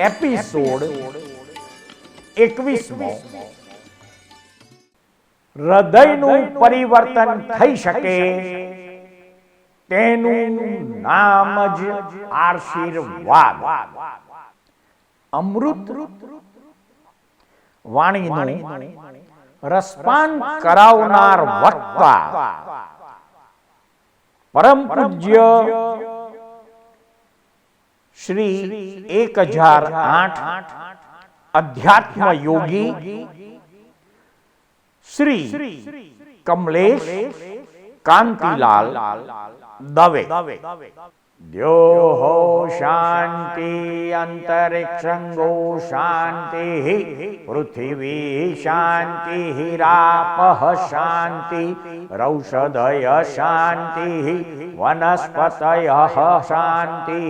Episode 21મો હૃદયનું પરિવર્તન થઈ શકે તેનું નામ જ આશીર્વાદ. અમૃત વાણીનું રસપાન કરાવનાર વક્તા પરમ પૂજ્ય શ્રી 1008 અધ્યાત્મ યોગી શ્રી કમલેશ કાંતિલાલ દવે. દ્યોહો શાંતિ અંતરિક્ષંગો શાંતિ પૃથ્વી શાંતિ રાપઃ શાંતિ રૌષધય શાંતિ વનસ્પતયઃ શાંતિ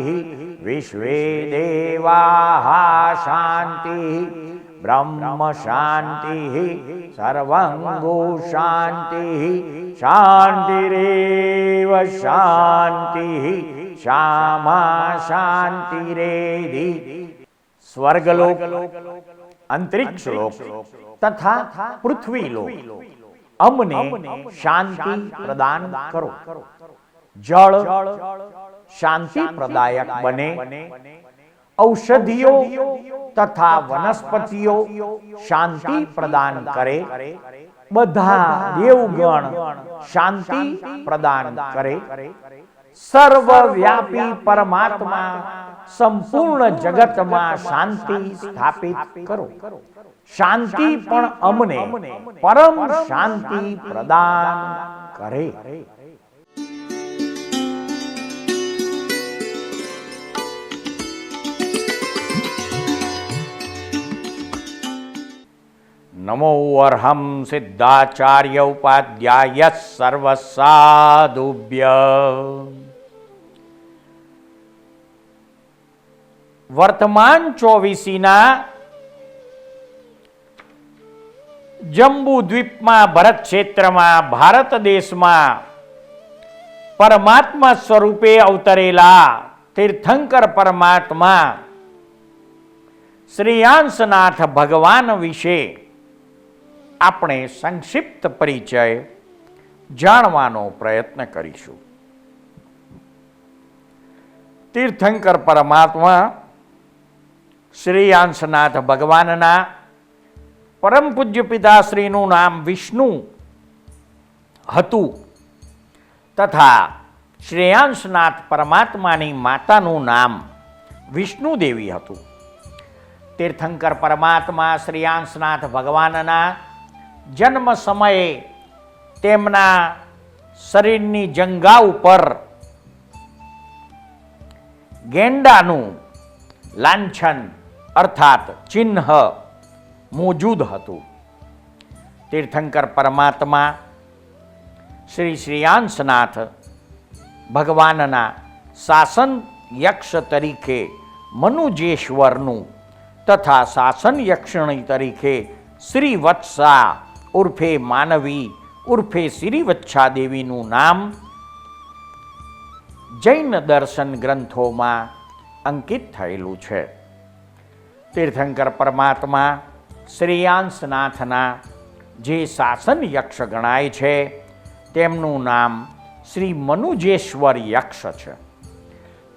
વિશ્વે દેવાઃ શાંતિ બ્રહ્મ શાંતિ સર્વંગો શાંતિ શાંતિરેવ શાંતિ શામા શાંતિરેધિ. સ્વર્ગલોક, અંતરિક્ષલોક તથા પૃથ્વીલોક અમને શાંતિ પ્રદાન કરો. જળ શાંતિ પ્રદાયક બને. ઔષધિઓ તથા વનસ્પતિઓ શાંતિ પ્રદાન કરે. બધા દેવગણ શાંતિ પ્રદાન કરે. સર્વવ્યાપી પરમાત્મા સંપૂર્ણ જગતમાં શાંતિ સ્થાપિત કરો. શાંતિ પણ અમને પરમ શાંતિ પ્રદાન કરે. નમો અર્હં સિદ્ધાચાર્ય ઉપાધ્યાય સર્વસાધુભ્ય. વર્તમાન 24ના જંબુ દ્વીપમાં ભરત ક્ષેત્રમાં ભારત દેશમાં પરમાત્મા સ્વરૂપે અવતરેલા તીર્થંકર પરમાત્મા શ્રીયાંશનાથ ભગવાન વિશે આપણે સંક્ષિપ્ત પરિચય જાણવાનો પ્રયત્ન કરીશું. તીર્થંકર પરમાત્મા શ્રીયાંશનાથ ભગવાનના પરમ પૂજ્ય પિતાશ્રીનું નામ વિષ્ણુ હતું તથા શ્રેયાંશનાથ પરમાત્માની માતાનું નામ વિષ્ણુદેવી હતું. તીર્થંકર પરમાત્મા શ્રીયાંશનાથ ભગવાનના જન્મ સમયે તેમના શરીરની જંઘા ઉપર ગેંડાનું લાંછન અર્થાત ચિહ્ન મોજૂદ હતું. તીર્થંકર પરમાત્મા શ્રી શ્રીયાંશનાથ ભગવાનના શાસન યક્ષ તરીકે મનુજેશ્વરનું તથા શાસન યક્ષણી તરીકે શ્રી વત્સા ઉર્ફે માનવી ઉર્ફે શ્રીવત્સા દેવીનું નામ જૈન દર્શન ગ્રંથોમાં અંકિત થયેલું છે. તીર્થંકર પરમાત્મા શ્રીયાંશનાથના જે શાસન યક્ષ ગણાય છે તેમનું નામ શ્રી મનુજેશ્વર યક્ષ છે.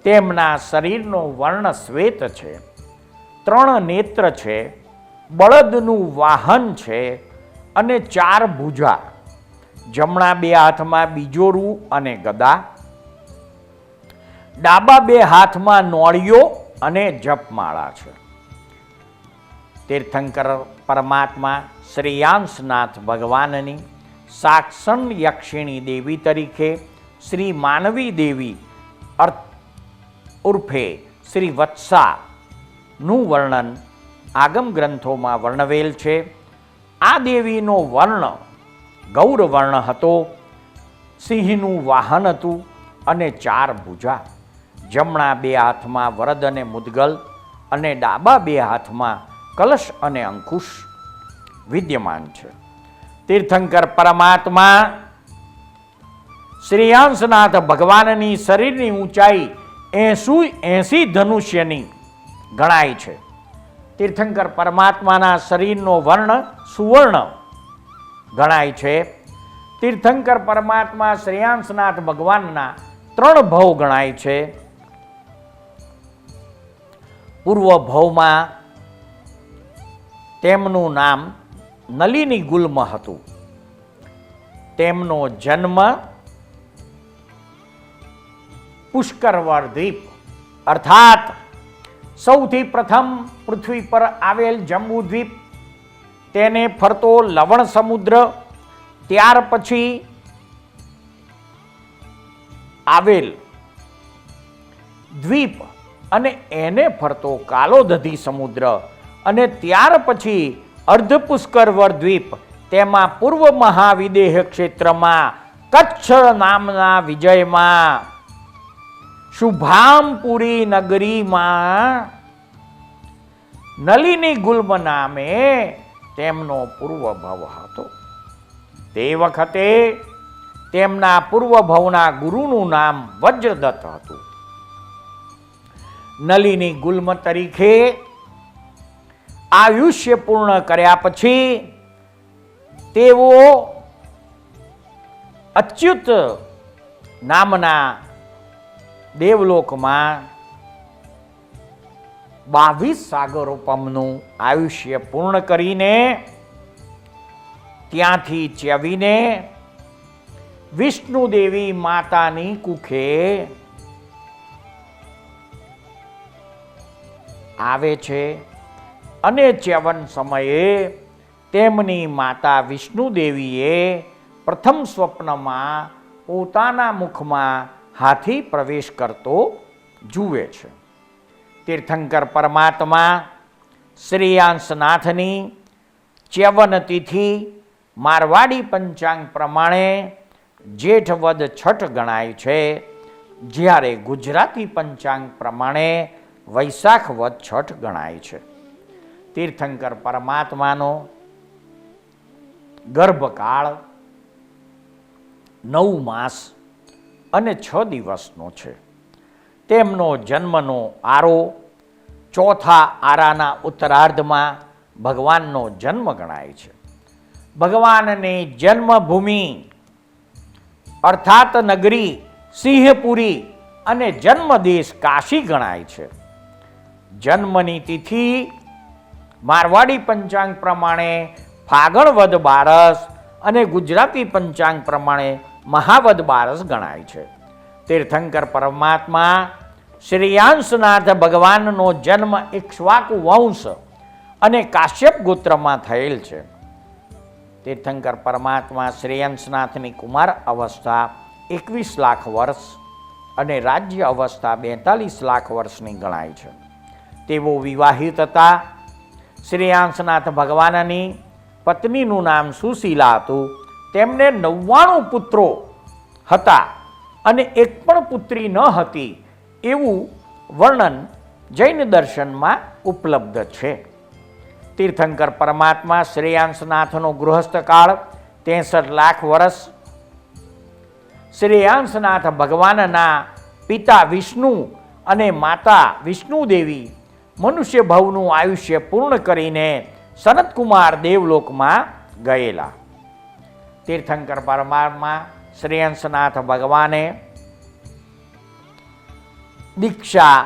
તેમના શરીરનો વર્ણ શ્વેત છે. 3 નેત્ર છે. બળદનું વાહન છે અને 4 ભુજા. જમણા 2 હાથમાં બીજોરું અને ગદા. ડાબા 2 હાથમાં નોળિયો અને જપમાળા છે. તીર્થંકર પરમાત્મા શ્રીયાંશનાથ ભગવાનની શાસન યક્ષિણી દેવી તરીકે શ્રી માનવી દેવી ઉર્ફે શ્રી વત્સા નું વર્ણન આગમ ગ્રંથોમાં વર્ણવેલ છે. આ દેવીનો વર્ણ ગૌર વર્ણ હતો. સિંહનું વાહન હતું અને 4 ભુજા. જમણા 2 હાથમાં વરદ અને મુદ્ગલ અને ડાબા 2 હાથમાં કલશ અને અંકુશ વિદ્યમાન છે. તીર્થંકર પરમાત્મા શ્રીયાંશનાથ ભગવાનની શરીરની ઊંચાઈ 80 ધનુષ્યની ગણાય છે. તીર્થંકર પરમાત્માના શરીરનો વર્ણ સુવર્ણ ગણાય છે. તીર્થંકર પરમાત્મા શ્રેયાંસનાથ ભગવાનના 3 ભવ ગણાય છે. પૂર્વ ભવમાં તેમનું નામ નલિની ગુલ્મ હતું. તેમનો જન્મ પુષ્કરવર દ્વીપ અર્થાત સૌથી પ્રથમ પૃથ્વી પર આવેલ જંબુ દ્વીપ, તેને ફરતો લવણ સમુદ્ર, ત્યાર પછી આવેલ દ્વીપ અને એને ફરતો કાલોદધી સમુદ્ર, અને ત્યાર પછી અર્ધપુષ્કરવર દ્વીપ, તેમાં પૂર્વ મહાવિદેહ ક્ષેત્રમાં કચ્છ નામના વિજયમાં શુભામપુરી નગરીમાં નલિની ગુલ્મ નામે તેમનો પૂર્વ ભવ હતો. તે વખતે તેમના પૂર્વ ભવના ગુરુનું નામ વજ્રદત્ત હતું. નલિની ગુલ્મ તરીકે આયુષ્ય પૂર્ણ કર્યા પછી તેઓ અચ્યુત નામના દેવલોકમાં 22 સાગરોપમનું આયુષ્ય પૂર્ણ કરીને ત્યાંથી ચ્યવીને વિષ્ણુદેવી માતાની કુખે આવે છે અને ચ્યવન સમયે તેમની માતા વિષ્ણુદેવીએ પ્રથમ સ્વપ્નમાં પોતાના મુખમાં હાથી પ્રવેશ કરતો જુએ છે. તીર્થંકર પરમાત્મા શ્રેયાંસનાથની ચ્યવન તિથિ મારવાડી પંચાંગ પ્રમાણે જેઠ વદ છઠ ગણાય છે, જ્યારે ગુજરાતી પંચાંગ પ્રમાણે વૈશાખ વદ છઠ ગણાય છે. તીર્થંકર પરમાત્માનો ગર્ભકાળ 9 માસ અને 6 દિવસનો છે. તેમનો જન્મનો આરો ચોથા આરાના ઉત્તરાર્ધમાં ભગવાનનો જન્મ ગણાય છે. ભગવાનની જન્મભૂમિ અર્થાત નગરી સિંહપુરી અને જન્મદેશ કાશી ગણાય છે. જન્મની તિથિ મારવાડી પંચાંગ પ્રમાણે ફાગણ વદ બારસ અને ગુજરાતી પંચાંગ પ્રમાણે મહાવદ બારસ ગણાય છે. તીર્થંકર પરમાત્મા શ્રેયાંસનાથ ભગવાનનો જન્મ ઇક્ષ્વાકુ વંશ અને કાશ્યપ ગોત્રમાં થયેલ છે. તીર્થંકર પરમાત્મા શ્રેયાંસનાથની કુમાર અવસ્થા 21 લાખ વર્ષ અને રાજ્ય અવસ્થા 42 લાખ વર્ષની ગણાય છે. તેઓ વિવાહિત હતા. શ્રેયાંસનાથ ભગવાનની પત્નીનું નામ સુશીલા હતું. તેમને 99 પુત્રો હતા અને એક પણ પુત્રી ન હતી એવું વર્ણન જૈન દર્શનમાં ઉપલબ્ધ છે. તીર્થંકર પરમાત્મા શ્રેયાંસનાથનો ગૃહસ્થ કાળ 63 લાખ વર્ષ. શ્રેયાંસનાથ ભગવાનના પિતા વિષ્ણુ અને માતા વિષ્ણુદેવી મનુષ્ય ભવનું આયુષ્ય પૂર્ણ કરીને સનતકુમાર દેવલોકમાં ગયેલા. તીર્થંકર પરમાત્મા શ્રેયાંસનાથ ભગવાને દીક્ષા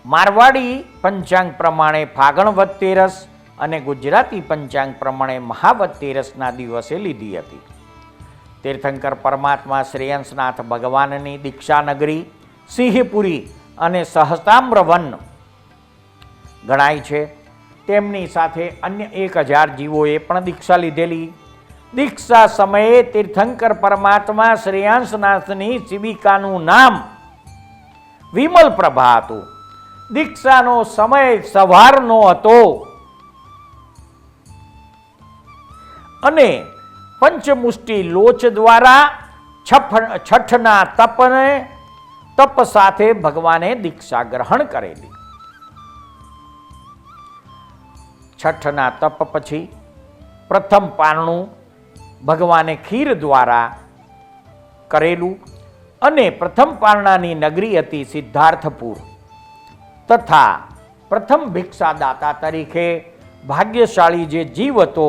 મારવાડી પંચાંગ પ્રમાણે ફાગણ વદ તેરસ અને ગુજરાતી પંચાંગ પ્રમાણે મહાવદ તેરસના દિવસે લીધી હતી. તીર્થંકર પરમાત્મા શ્રેયાંસનાથ ભગવાનની દીક્ષા નગરી સિંહપુરી અને સહસ્તામ્રવન ગણાય છે. તેમની સાથે અન્ય 1000 જીવોએ પણ દીક્ષા લીધેલી. દીક્ષા સમયે તીર્થંકર પરમાત્મા શ્રેયાંસનાથની શિબિકાનું નામ વિમલ પ્રભા હતું. દીક્ષાનો સમય સવારનો હતો અને પંચમુષ્ટિ લોચ દ્વારા છઠના તપ સાથે ભગવાને દીક્ષા ગ્રહણ કરેલી. છઠના તપ પછી પ્રથમ પારણું ભગવાને ખીર દ્વારા કરેલું અને પ્રથમ પારણાની નગરી હતી સિદ્ધાર્થપુર તથા પ્રથમ ભિક્ષાદાતા તરીકે ભાગ્યશાળી જે જીવ હતો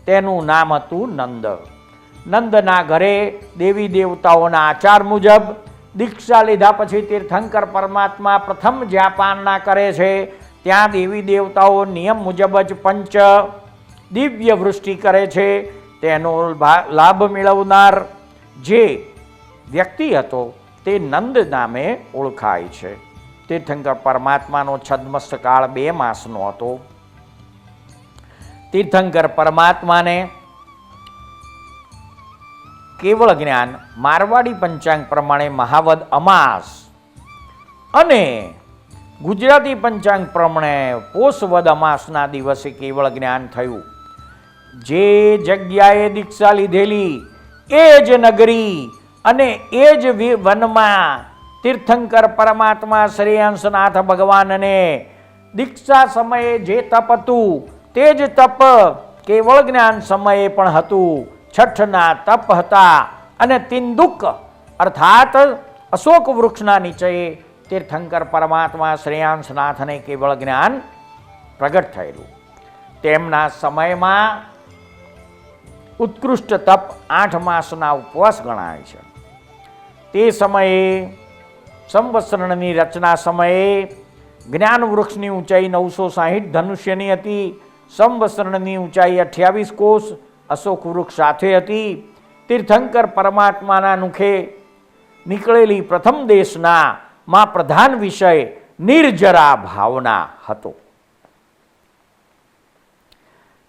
તેનું નામ હતું નંદ. નંદના ઘરે દેવી દેવતાઓના આચાર મુજબ દીક્ષા લીધા પછી તીર્થંકર પરમાત્મા પ્રથમ જ્યાં કરે છે ત્યાં દેવી દેવતાઓ નિયમ મુજબ જ પંચ દિવ્ય વૃષ્ટિ કરે છે. તેનો લાભ મેળવનાર જે વ્યક્તિ હતો તે નંદ નામે ઓળખાય છે. તીર્થંકર પરમાત્માનો છદ્મસ્ત કાળ 2 માસનો હતો. તીર્થંકર પરમાત્માને કેવળ જ્ઞાન મારવાડી પંચાંગ પ્રમાણે મહાવદ અમાસ અને ગુજરાતી પંચાંગ પ્રમાણે પોષવદ અમાસના દિવસે કેવળ જ્ઞાન થયું. જે જગ્યાએ દીક્ષા લીધેલી એ જ નગરી અને એ જ વનમાં તીર્થંકર પરમાત્મા શ્રી અંશનાથ ભગવાનને દીક્ષા સમયે જે તપ હતું તે જ તપ કેવળ જ્ઞાન સમયે પણ હતું. છઠના તપ હતા અને તિંદુક અર્થાત અશોક વૃક્ષના નીચે તીર્થંકર પરમાત્મા શ્રેયાંશનાથને કેવળ જ્ઞાન પ્રગટ થયેલું. તેમના સમયમાં ઉત્કૃષ્ટ તપ 8 માસના ઉપવાસ ગણાય છે. તે સમયે સંવત્સરણની રચના સમયે જ્ઞાન વૃક્ષની ઊંચાઈ 960 ધનુષ્યની હતી. સંવત્સરણની ઊંચાઈ 28 કોષ અશોક વૃક્ષ સાથે હતી. તીર્થંકર પરમાત્માના મુખે નીકળેલી પ્રથમ દેશના માં પ્રધાન વિષય નિર્જરા ભાવના હતો.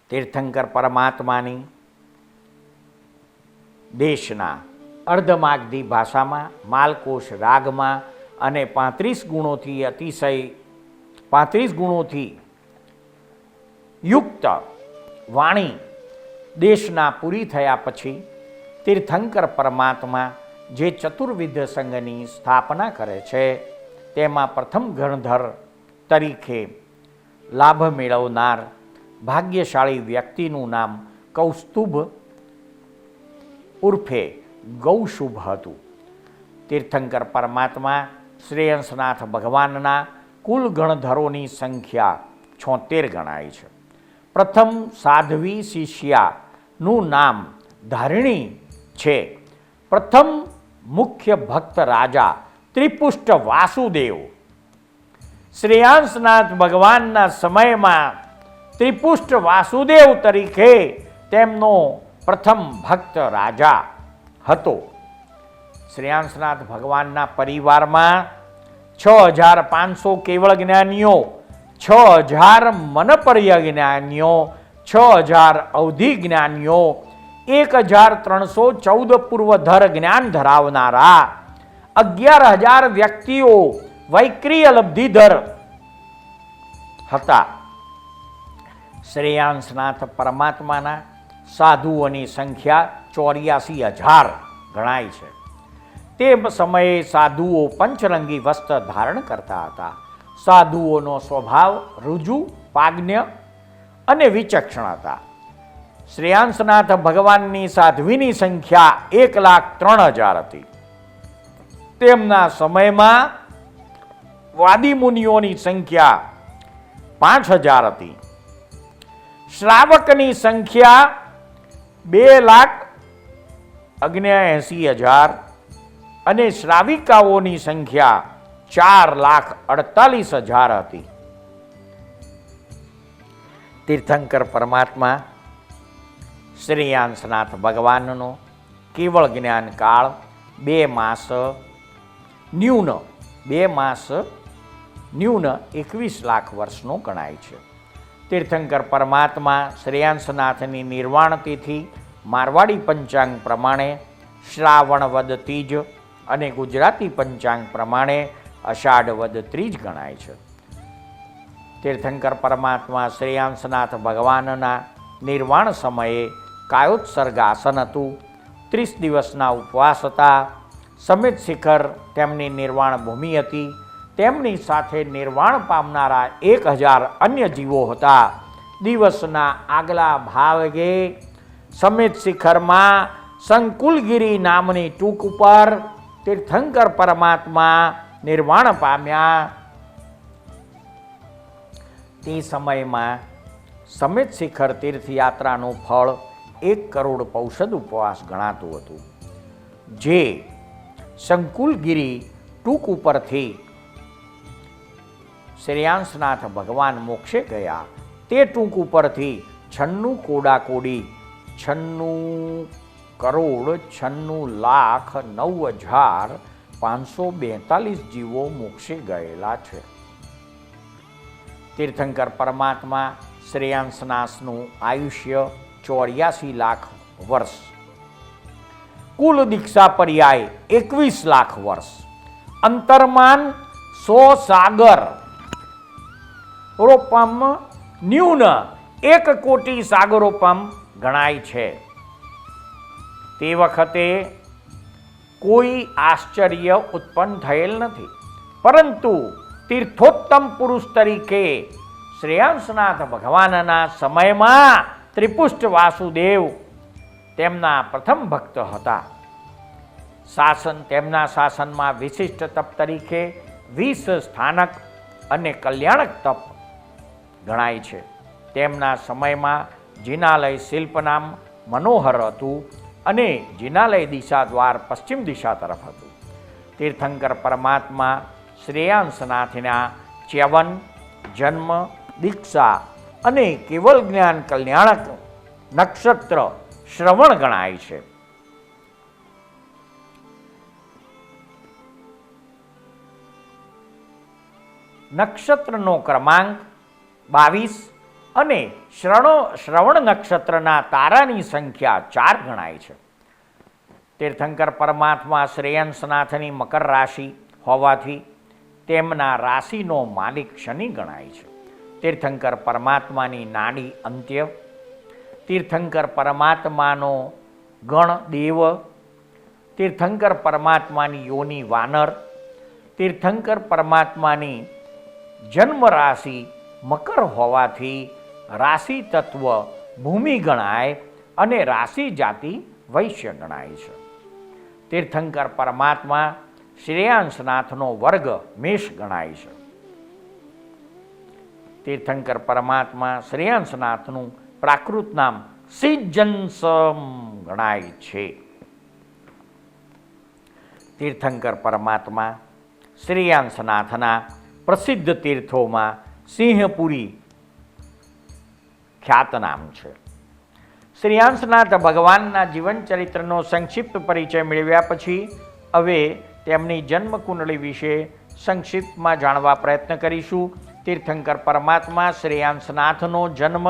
તીર્થંકર પરમાત્માની દેશના અર્ધમાગધી ભાષામાં માલકોશ રાગમાં અને 35 ગુણોથી યુક્ત વાણી દેશના પૂરી થયા પછી તીર્થંકર પરમાત્મા જે ચતુર્વિધ સંઘની સ્થાપના કરે છે તેમાં પ્રથમ ગણધર તરીકે લાભ મેળવનાર ભાગ્યશાળી વ્યક્તિનું નામ કૌસ્તુભ ઉર્ફે ગૌશુભ હતું. તીર્થંકર પરમાત્મા શ્રેયંસનાથ ભગવાનના કુલ ગણધરોની સંખ્યા 76 ગણાય છે. પ્રથમ સાધ્વી શિષ્યાનું નામ ધારિણી છે. પ્રથમ મુખ્ય ભક્ત રાજા ત્રિપુષ્ટ વાસુદેવ શ્રેયાંસનાથ ભગવાનના સમયમાં ત્રિપુષ્ટ વાસુદેવ તરીકે તેમનો પ્રથમ ભક્ત રાજા હતો. શ્રેયાંસનાથ ભગવાનના પરિવારમાં 6500 કેવળ જ્ઞાનીઓ, 6000 મનપર્ય જ્ઞાનીઓ, 6000 અવધિ જ્ઞાનીઓ, 1314 પૂર્વધર જ્ઞાન ધરાવનારા, 11000 વ્યક્તિઓ વૈક્રિય લબ્ધિધર હતા. શ્રેયાંસનાથ પરમાત્માના સાધુઓની સંખ્યા 84000 ગણાય છે. તે સમયે સાધુઓ પંચરંગી વસ્ત્ર ધારણ કરતા હતા. સાધુઓનો સ્વભાવ રુજુ, પાગ્ન્ય અને વિચક્ષણ હતા. શ્રેયાંસનાથ ભગવાનની સાધ્વીની સંખ્યા 1,03,000 હતી. તેમના સમયમાં વાદી મુનિઓની સંખ્યા 5000 હતી. શ્રાવકની સંખ્યા 2,79,000 અને શ્રાવિકાઓની સંખ્યા 4,48,000 હતી. તીર્થંકર પરમાત્મા શ્રેયાંસનાથ ભગવાનનો કેવળ જ્ઞાન કાળ 2 માસ ન્યૂન 21 લાખ વર્ષનો ગણાય છે. તીર્થંકર પરમાત્મા શ્રેયાંસનાથની નિર્વાણ તિથિ મારવાડી પંચાંગ પ્રમાણે શ્રાવણ વદ તીજ અને ગુજરાતી પંચાંગ પ્રમાણે અષાઢ વદ ત્રીજ ગણાય છે. તીર્થંકર પરમાત્મા શ્રેયાંસનાથ ભગવાનના નિર્વાણ સમયે કાયોત્સર્ગ આસન હતું. 30 દિવસના ઉપવાસ હતા. સમિત શિખર તેમની નિર્વાણ ભૂમિ હતી. તેમની સાથે નિર્વાણ પામનારા 1000 અન્ય જીવો હતા. દિવસના આગલા ભાગે સમિત શિખરમાં સંકુલગીરી નામની ટૂંક ઉપર તીર્થંકર પરમાત્મા નિર્વાણ પામ્યા. તે સમયમાં સમેત શિખર તીર્થયાત્રાનું ફળ 1 કરોડ પૌષદ ઉપવાસ ગણાતું હતું. જે સંકુલગીરી ટૂંક ઉપરથી શ્રેયાંસનાથ ભગવાન મોક્ષે ગયા તે ટૂંક ઉપરથી 96 કોડાકોડી 96,96,09,542 જીવો મોક્ષે ગયેલા છે. તીર્થંકર પરમાત્મા શ્રેયાંસનાથનું આયુષ્ય 84 લાખ વર્ષ, કુલ દીક્ષા પર્યાય 21 લાખ વર્ષ, અંતરમાન 100 સાગર રોપમ ન્યૂન 1 કોટી સાગરોપમ ગણાય છે. તે વખતે કોઈ આશ્ચર્ય ઉત્પન્ન થયેલ નથી, પરંતુ તીર્થોત્તમ પુરુષ તરીકે શ્રેયાંસનાથ ભગવાનના સમયમાં ત્રિપુષ્ટ વાસુદેવ તેમના પ્રથમ ભક્ત હતા. તેમના શાસનમાં વિશિષ્ટ તપ તરીકે 20 સ્થાનક અને કલ્યાણક તપ ગણાય છે. તેમના સમયમાં જિનાલય શિલ્પ નામ મનોહર હતું અને જિનાલય દિશા દ્વાર પશ્ચિમ દિશા તરફ હતું. તીર્થંકર પરમાત્મા શ્રેયાંસનાથના ચ્યવન, જન્મ, દીક્ષા અને કેવલ જ્ઞાન કલ્યાણક નક્ષત્ર શ્રવણ ગણાય છે. નક્ષત્રનો ક્રમાંક 22 અને શ્રવણ નક્ષત્રના તારાની સંખ્યા 4 ગણાય છે. તીર્થંકર પરમાત્મા શ્રેયાંસનાથની મકર રાશિ હોવાથી તેમના રાશિનો માલિક શનિ ગણાય છે. તીર્થંકર પરમાત્માની નાડી અંત્ય, તીર્થંકર પરમાત્માનો ગણ દેવ, તીર્થંકર પરમાત્માની યોની વાનર, તીર્થંકર પરમાત્માની જન્મ રાશિ મકર હોવાથી રાશિ તત્વ ભૂમિ ગણાય અને રાશિ જાતિ વૈશ્ય ગણાય છે. તીર્થંકર પરમાત્મા શ્રેયાંસનાથનો વર્ગ મેષ ગણાય છે. તીર્થંકર પરમાત્મા શ્રેયાંસનાથનું પ્રાકૃત નામ સિજ્જનસમ ગણાય છે. તીર્થંકર પરમાત્મા શ્રેયાંસનાથના પ્રસિદ્ધ તીર્થોમાં સિંહપુરી ખ્યાતનામ છે. શ્રેયાંસનાથ ભગવાનના જીવન ચરિત્રનો સંક્ષિપ્ત પરિચય મેળવ્યા પછી હવે તેમની જન્મકુંડળી વિશે સંક્ષિપ્તમાં જાણવા પ્રયત્ન કરીશું. તીર્થંકર પરમાત્મા શ્રેયાંસનાથનો જન્મ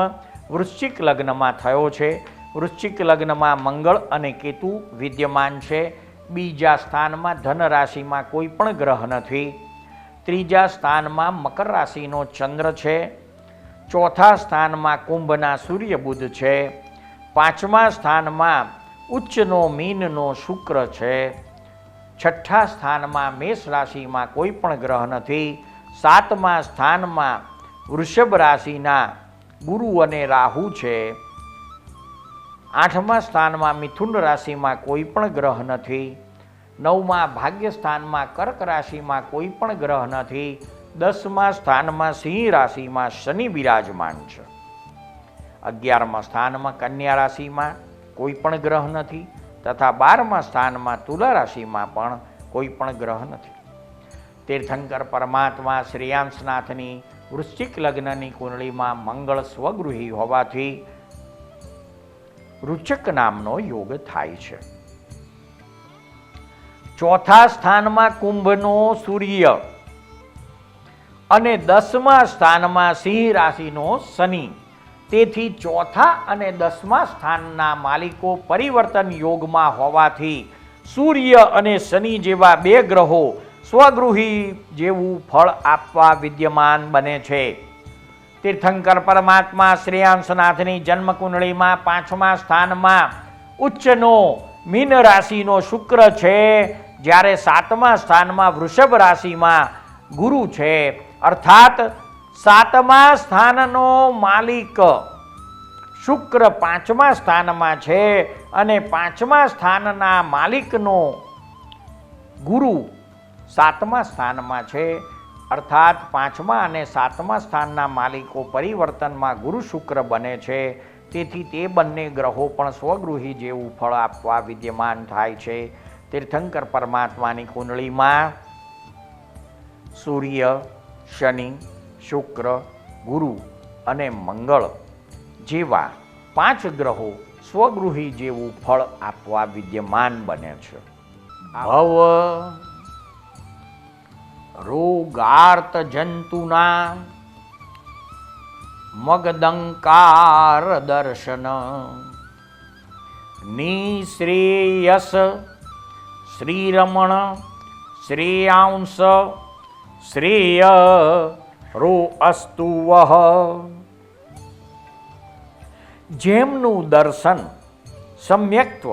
વૃશ્ચિક લગ્નમાં થયો છે. વૃશ્ચિક લગ્નમાં મંગળ અને કેતુ વિદ્યમાન છે. બીજા સ્થાનમાં ધન રાશિમાં કોઈ પણ ગ્રહ નથી. ત્રીજા સ્થાનમાં મકર રાશિનો ચંદ્ર છે. ચોથા સ્થાનમાં કુંભના સૂર્ય બુધ છે. પાંચમા સ્થાનમાં ઉચ્ચનો મીનનો શુક્ર છે. છઠ્ઠા સ્થાનમાં મેષ રાશિમાં કોઈ પણ ગ્રહ નથી. સાતમા સ્થાનમાં વૃષભ રાશિના ગુરુ અને રાહુ છે. આઠમા સ્થાનમાં મિથુન રાશિમાં કોઈ પણ ગ્રહ નથી. નવમા ભાગ્ય સ્થાનમાં કર્ક રાશિમાં કોઈ પણ ગ્રહ નથી. 10મા સ્થાનમાં સિંહ રાશિમાં શનિ બિરાજમાન છે. 11મા સ્થાનમાં કન્યા રાશિમાં કોઈ પણ ગ્રહ નથી તથા 12મા સ્થાનમાં તુલા રાશિમાં પણ કોઈ પણ ગ્રહ નથી. તીર્થંકર પરમાત્મા શ્રેયાંસનાથની વૃશ્ચિક લગ્નની કુંડળીમાં મંગળ સ્વગૃહી હોવાથી રુચક નામનો યોગ થાય છે. ચોથા સ્થાનમાં કુંભનો સૂર્ય અને 10મા સ્થાનમાં સિંહ રાશિનો શનિ. તેથી ચોથા અને 10મા સ્થાનના માલિકો પરિવર્તન યોગમાં હોવાથી સૂર્ય અને શનિ જેવા બે ગ્રહો સ્વગૃહી જેવું ફળ આપવા વિદ્યમાન બને છે. તીર્થંકર પરમાત્મા શ્રેયાંસનાથની જન્મકુંડળીમાં 5મા સ્થાનમાં ઉચ્ચનો મીન રાશિનો શુક્ર છે, જ્યારે 7મા સ્થાનમાં વૃષભ રાશિમાં ગુરુ છે. અર્થાત 7મા સ્થાનનો માલિક શુક્ર 5મા સ્થાનમાં છે અને 5મા સ્થાનના માલિકનો ગુરુ 7મા સ્થાનમાં છે. અર્થાત 5મા અને 7મા સ્થાનના માલિકો પરિવર્તનમાં ગુરુ શુક્ર બને છે. તેથી તે બંને ગ્રહો પણ સ્વગૃહી જેવું ફળ આપવા વિદ્યમાન થાય છે. તીર્થંકર પરમાત્માની કુંડળીમાં સૂર્ય, શનિ, શુક્ર, ગુરુ અને મંગળ જેવા 5 ગ્રહો સ્વગૃહી જેવું ફળ આપવા વિદ્યમાન બને છે. ભવ રોગાર્ત જંતુના મગદંકાર દર્શન નિશ્રેયસ શ્રીરમણ શ્રેಯಾಂશ શ્રેય રો અસ્તુ વહ. જેમનું દર્શન સમ્યક્ત્વ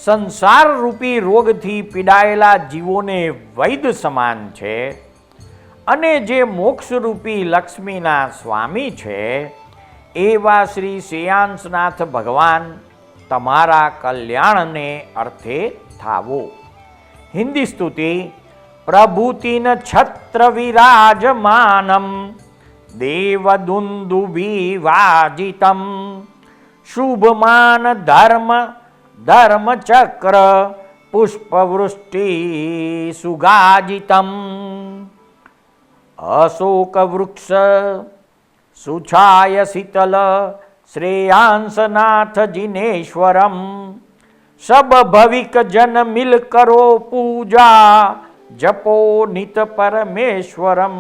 સંસાર રૂપી રોગથી પીડાયેલા જીવોને વૈદ સમાન છે અને જે મોક્ષરૂપી લક્ષ્મીના સ્વામી છે એવા શ્રી શ્રેયાંશનાથ ભગવાન તમારા કલ્યાણને અર્થે થાવો. હિન્દી સ્તુતિ. પ્રભુતિન છત્ર વિરાજમાનમ દેવદુંદુભિવાજિતમ શુભમાન ધર્મચક્ર પુષ્પવૃષ્ટિ સુગાજિતમ અશોક વૃક્ષ સુછાય શીતલ શ્રેયાંશનાથ જિનેશ્વરમ સબ ભવિક જન મિલ કરો પૂજા જપો નિત પરમેશ્વરમ.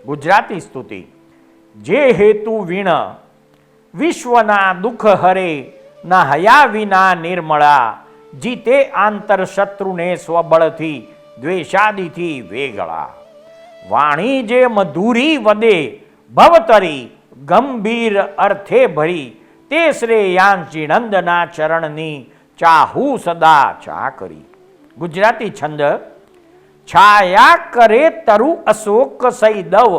ગુજરાતી સ્તુતિ. જે હેતુ વીણ વિશ્વના દુઃખ હરે ન હયા વિના નિર્મળા જીતે આંતર શત્રુને સ્વબળથી દ્વેષાદિથી વેગળા. વાણી જે મધુરી વદે ભવતરી ગંભીર અર્થે ભરી તે શ્રેયાંશી નંદના ચરણની ચાહુ સદા ચાકરી. ગુજરાતી છંદ. છાયા કરે તરુ અશોક સૈદવ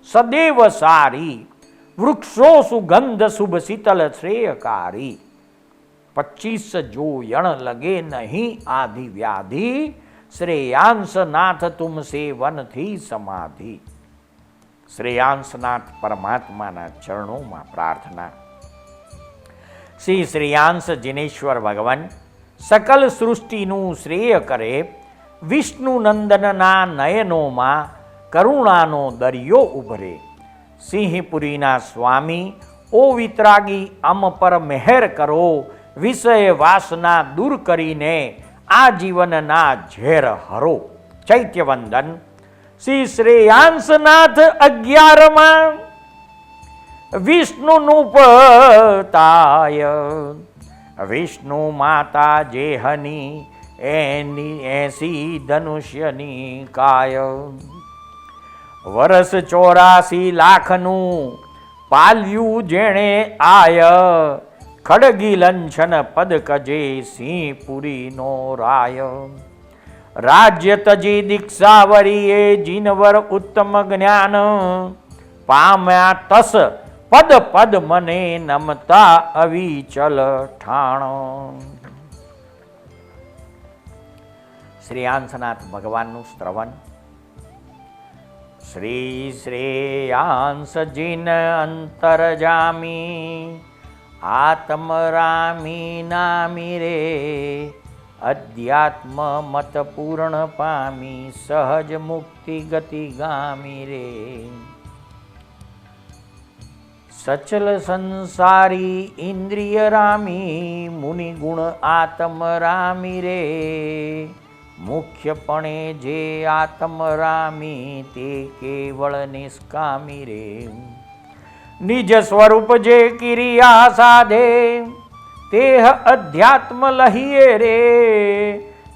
સદેવ સારી વૃક્ષો સુગંધ શુભ શીતલ શ્રેયકારી. 25 જો યણ લગે નહીં આધિ વ્યાધિ શ્રેયાંશનાથ તુમ સેવનથી સમાધિ. શ્રેયાંશનાથ પરમાત્માના ચરણોમાં પ્રાર્થના. શ્રી શ્રેયાંશ જિનેશ્વર ભગવાન સકલ સૃષ્ટિનું શ્રેય કરે. વિષ્ણુ નંદનના નયનોમાં કરુણાનો દરિયો ઉભરે. સિંહપુરીના સ્વામી ઓ વિતરાગી અમ પર મહેર કરો. વિષય વાસના દૂર કરીને આ જીવનના ઝેર હરો. ચૈત્યવંદન. શ્રી શ્રેયાંશનાથ 11માં વિષ્ણુનું પતાય વિષ્ણુ માતા જેહની એની 80 ધનુષ્યની કાય. વરસ 84 લાખનું પાલ્યું જેણે આય ખડગી લંછન પદ કજે સિંહપુરીનો રાય. રાજ્ય તજી દીક્ષાવરીએ જીનવર ઉત્તમ જ્ઞાન પામ્યા તસ પદ પદ મને નમતા અવિચલ ઠાણ. શ્રેયાંશનાથ ભગવાનનું શ્રવણ. શ્રી શ્રેયાંશ જીન અંતરજામી આત્મરામી નામી રે અધ્યાત્મ મત પૂર્ણ પામી સહજ મુક્તિ ગતિ ગામી રે. સચલ સંસારી ઇન્દ્રિય રામી મુનિ ગુણ આત્મ રામી રે મુખ્યપણે જે આત્મ રામી તે કેવળ નિષ્કામી રે. નિજ સ્વરૂપ જે કિરિયા સાધે તેહ અધ્યાત્મ લહીએ રે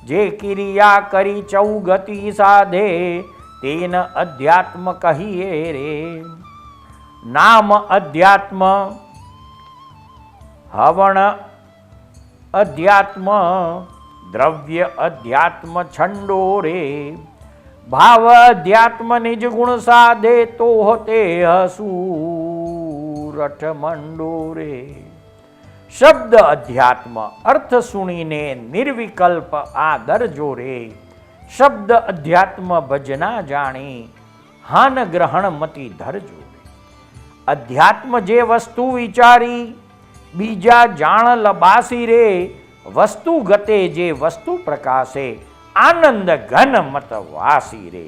જે કિરિયા કરી ચૌગતિ સાધે તેન અધ્યાત્મ કહીએ રે. નામ અધ્યાત્મ હવણ અધ્યાત્મ દ્રવ્ય અધ્યાત્મ છંડો રે ભાવ અધ્યાત્મ નિજ ગુણ સાધે તો તે હસુરઠ મંડો રે. શબ્દ અધ્યાત્મ અર્થ સુણીને નિર્વિકલ્પ આદર જોરે શબ્દ અધ્યાત્મ ભજના જાણી હાન ગ્રહણ મતી ધરજો. અધ્યાત્મ જે વસ્તુ વિચારી બીજા જાણ લબાસી રે, વસ્તુ ગતે જે વસ્તુ પ્રકાશે આનંદ ઘન મત વાસી રે.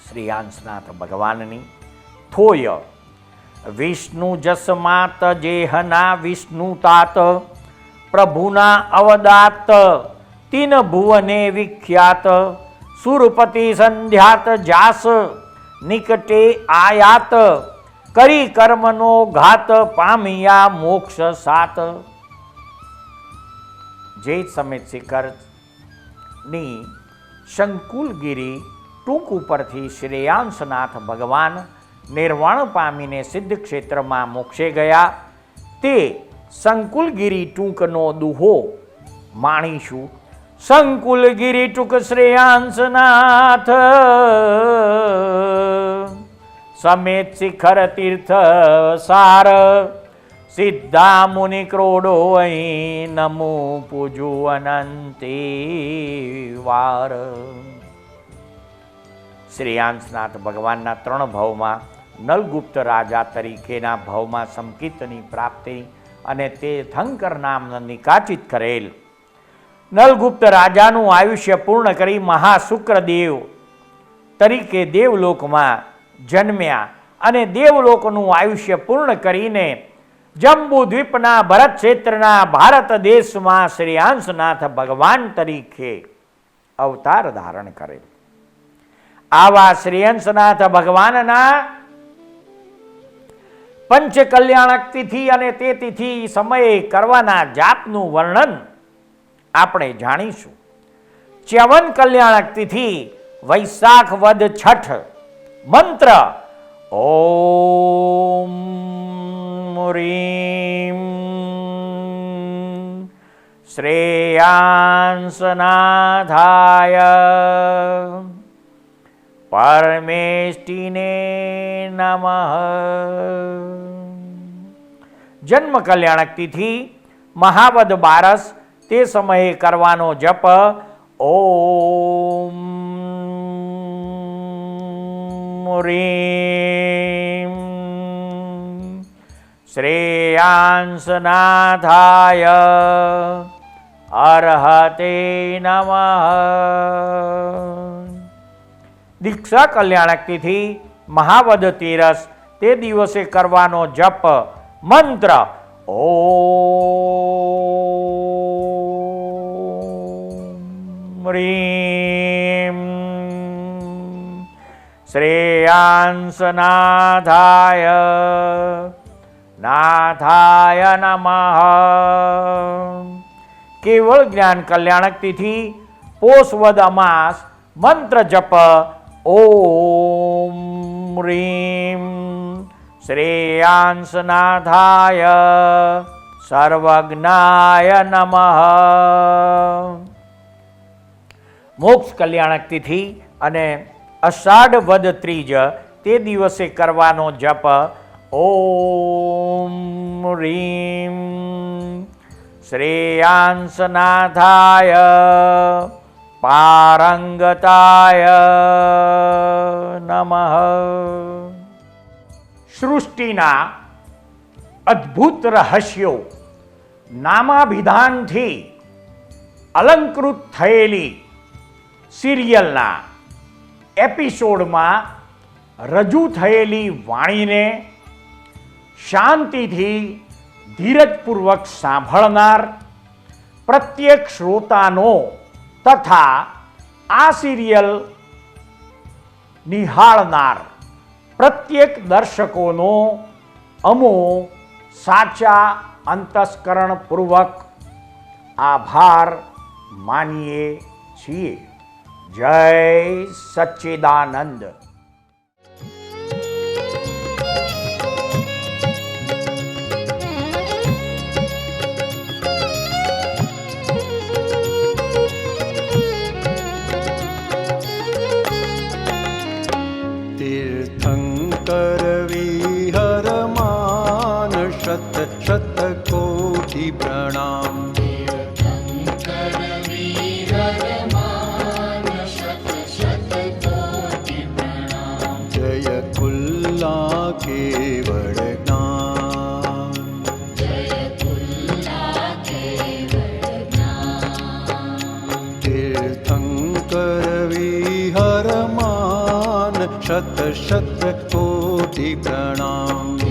શ્રી અંશનાથ ભગવાનની થોય વિષ્ણુ જસ માત જેહના વિષ્ણુ તાત, પ્રભુના અવદાત તીન ભુવને વિખ્યાત, સુરપતિ સંધ્યાત જાસ નિકટે આયાત, કરી કર્મનો ઘાત પામ્યા મોક્ષ સાત. જે સમેત શિખરની શંકુલગીરી ટૂંક ઉપરથી શ્રેયાંશનાથ ભગવાન નિર્વાણ પામીને સિદ્ધ ક્ષેત્રમાં મોક્ષે ગયા, તે સંકુલગીરી ટૂંકનો દુહો માણીશું. સંકુલગીરી ટૂંક શ્રેયાંશનાથ સમેત શિખર તીર્થ સાર, સિદ્ધા મુનિ ક્રોડો અહીં નમો પૂજુ અનંતી વાર. શ્રેયાંશનાથ ભગવાનના 3 ભવમાં નલગુપ્ત રાજા તરીકેના ભવમાં સંકિતની પ્રાપ્તિ અને તે થંકર નામના નિકાચિત કરેલ નલગુપ્ત રાજાનું આયુષ્ય પૂર્ણ કરી મહાશુક્રદેવ તરીકે દેવલોકમાં જન્મ્યા અને દેવલોકનું આયુષ્ય પૂર્ણ કરીને જંબુ દ્વીપના ભરત ક્ષેત્રના ભારત દેશમાં શ્રેયાંશનાથ ભગવાન તરીકે અવતાર ધારણ કરેલ. આવા શ્રેયાંશનાથ ભગવાનના પંચ કલ્યાણક તિથિ અને તે તિથિ સમયે કરવાના જાપનું વર્ણન આપણે જાણીશું. ચ્યવન કલ્યાણક તિથિ વૈશાખ વદ છઠ. મંત્ર ઓમ રીમ શ્રેયાંશનાથાય પરમેષ્ટિને નમઃ. જન્મ કલ્યાણક તિથિ મહાવદ બારસ, તે સમયે કરવાનો જપ ઓમ રીમ શ્રેયાંશનાથાય અર્હતે નમઃ. દીક્ષા કલ્યાણક તિથિ મહાવદ તેરસ, તે દિવસે કરવાનો જપ મંત્ર ઓમ રીમ શ્રેયાંશનાથાય નાથાય નમઃ. કેવળ જ્ઞાન કલ્યાણક તિથિ પોષવદ અમાસ, મંત્ર જપ ઓમ રીમ શ્રેયાંશનાથાય સર્વજ્ઞાય નમઃ. મોક્ષ કલ્યાણક તિથિ અને અષાઢ વદ ત્રીજ, તે દિવસે કરવાનો જપ ઓમ રીમ શ્રેયાંશનાથાય પારંગતાય નમઃ. સૃષ્ટિના અદ્ભુત રહસ્યો નામાભિધાનથી અલંકૃત થયેલી સિરિયલના એપિસોડમાં રજૂ થયેલી વાણીને શાંતિથી ધીરજપૂર્વક સાંભળનાર પ્રત્યેક શ્રોતાનો તથા આ સિરિયલ નિહાળનાર પ્રત્યેક દર્શકોનો અમો સાચા અંતસ્કરણપૂર્વક આભાર માનીએ છીએ. જય સચ્ચિદાનંદ. तीर्थंकर विहरमान शत शत कोटि प्रणाम. तीर्थंकर विहर केवल ज्ञान तीर्थंकर विहरमान शत शत कोटि प्रणाम